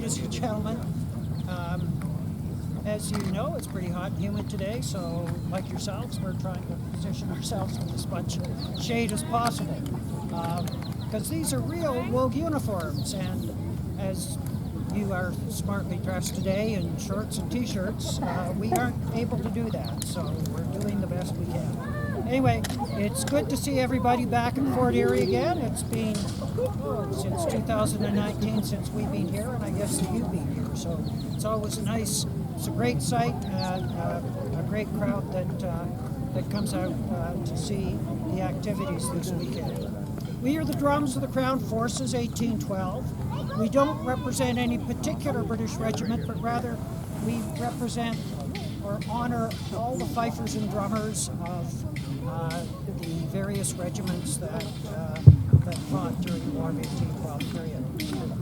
ladies and gentlemen. As you know, it's pretty hot and humid today, so like yourselves, we're trying to position ourselves in as much shade as possible. Because these are real wool uniforms, and as you are smartly dressed today in shorts and t-shirts, we aren't able to do that, so we're doing the best we can. Anyway, it's good to see everybody back in Fort Erie again. It's been since 2019 since we've been here, and I guess you've been here. So it's always it's a great sight, a great crowd that comes out to see the activities this weekend. We are the Drums of the Crown Forces 1812. We don't represent any particular British regiment, but rather we represent or honor all the fifers and drummers of the various regiments that fought during the War of 1812 period.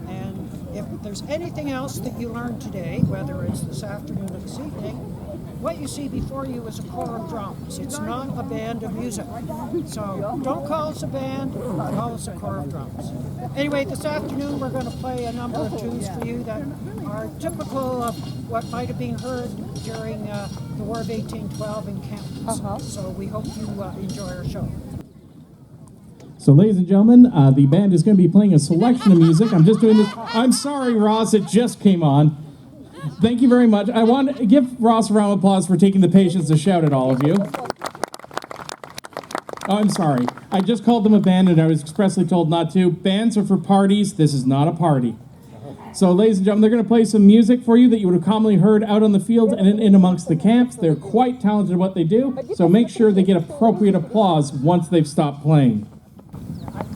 And if there's anything else that you learned today, whether it's this afternoon or this evening, what you see before you is a corps of drums. It's not a band of music. So don't call us a band, call us a corps of drums. Anyway, this afternoon we're going to play a number of tunes for you that are typical of what might have been heard during the War of 1812 encampments. So we hope you enjoy our show. So, ladies and gentlemen, the band is going to be playing a selection of music. I'm just doing this. I'm sorry, Ross, it just came on. Thank you very much. I want to give Ross a round of applause for taking the patience to shout at all of you. Oh, I'm sorry. I just called them a band and I was expressly told not to. Bands are for parties. This is not a party. So, ladies and gentlemen, they're going to play some music for you that you would have commonly heard out on the field and in amongst the camps. They're quite talented at what they do, so make sure they get appropriate applause once they've stopped playing.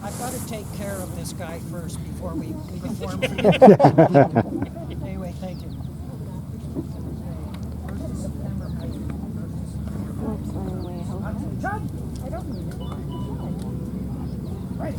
I've got to take care of this guy first before we perform for you. Anyway, thank you. I don't need it. Right.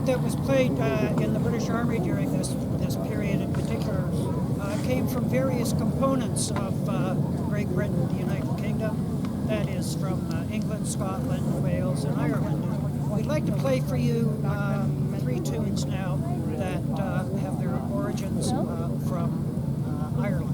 music that was played in the British Army during this period in particular came from various components of Great Britain, the United Kingdom, that is from England, Scotland, Wales, and Ireland. We'd like to play for you 3 tunes now that have their origins from Ireland.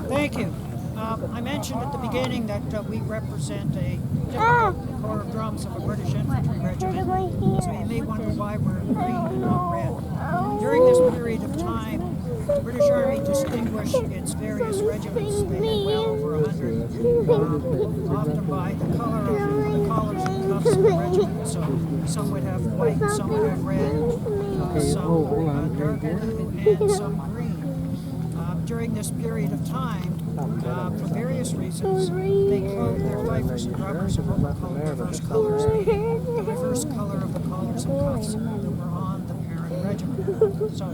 Thank you. I mentioned at the beginning that we represent a typical corps of drums of a British infantry regiment, so you may wonder why we're in green and not red. During this period of time, the British Army distinguished its various regiments. They had well over 100, often by the color of the collars and cuffs of the regiment. So some would have white, some would have red, some dark blue, and some green. During this period of time, for various reasons, they clothed their fifers and drummers in what were called reverse colors, meaning the reverse color of the collars and cuffs that were on the parent regiment. So,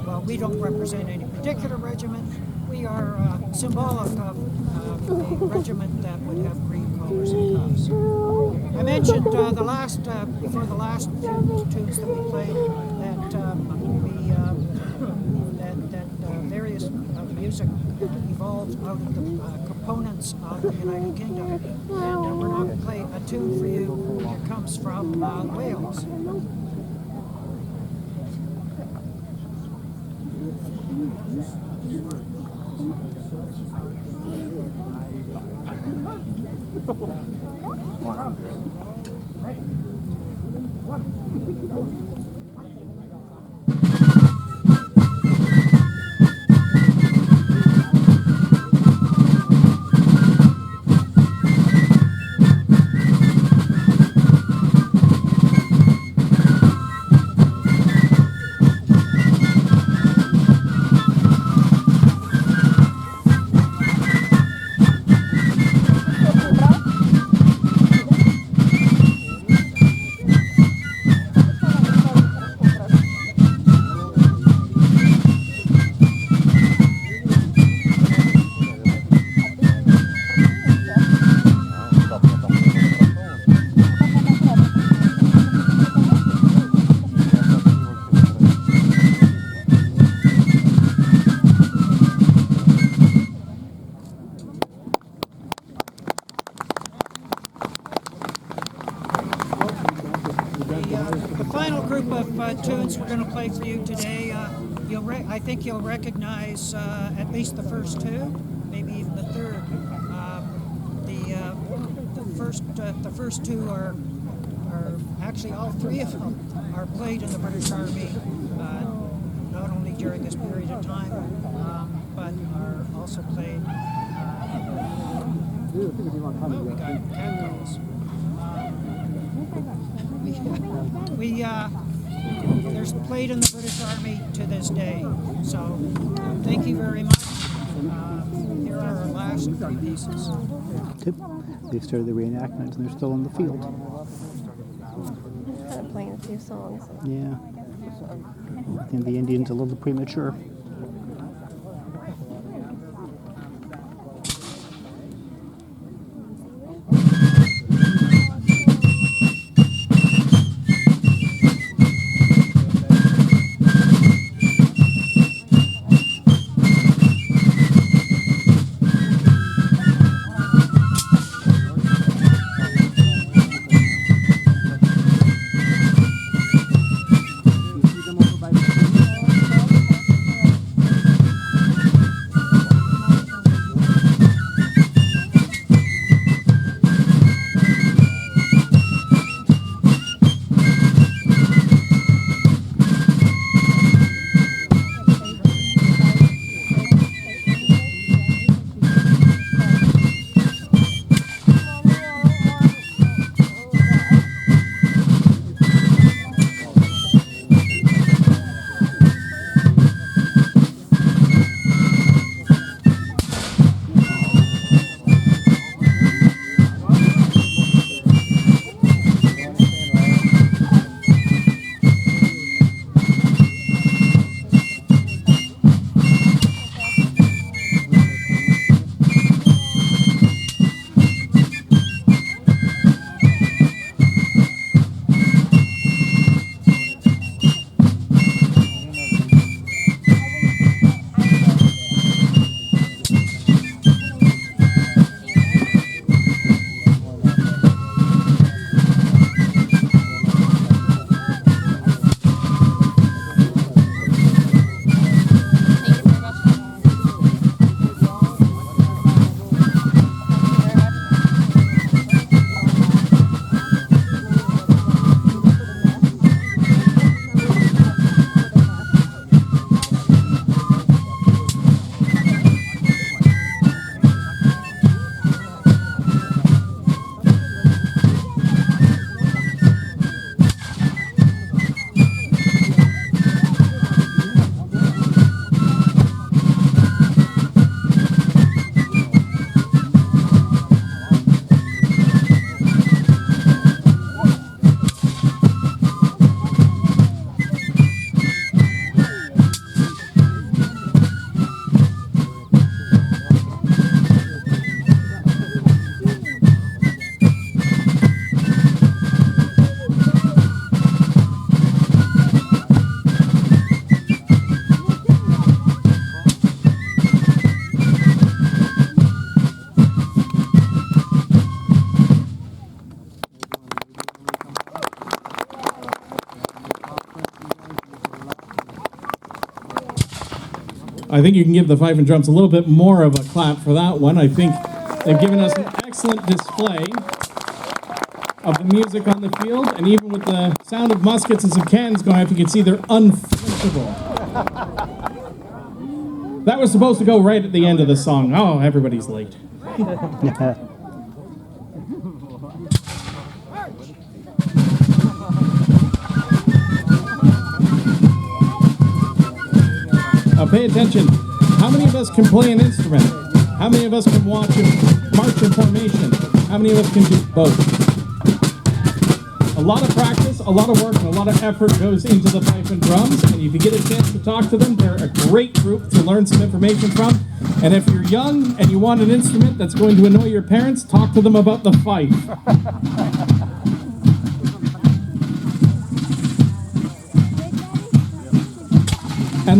well, we don't represent any particular regiment. We are symbolic of a regiment that would have green collars and cuffs. I mentioned for the last few tunes that we played that various music evolved out of the components of the United Kingdom. And we're going to play a tune for you that comes from Wales. final group of tunes we're going to play for you today, I think you'll recognize at least the first two, maybe even the third. The first two are actually all three of them are played in the British Army, not only during this period of time, but are also played. We got cat calls. There's played in the British Army to this day. So thank you very much. Here are our last three pieces. They started the reenactment and they're still in the field. Kind of playing a few songs. Yeah. I think the Indians a little premature. I think you can give the Fife and Drums a little bit more of a clap for that one. I think they've given us an excellent display of the music on the field, and even with the sound of muskets and some cannons going off, you can see they're unflinchable. That was supposed to go right at the end of the song. Oh, everybody's late. Pay attention. How many of us can play an instrument? How many of us can watch a march in formation? How many of us can do both? A lot of practice, a lot of work, and a lot of effort goes into the Fife and Drums. And if you get a chance to talk to them, they're a great group to learn some information from. And if you're young and you want an instrument that's going to annoy your parents, talk to them about the Fife.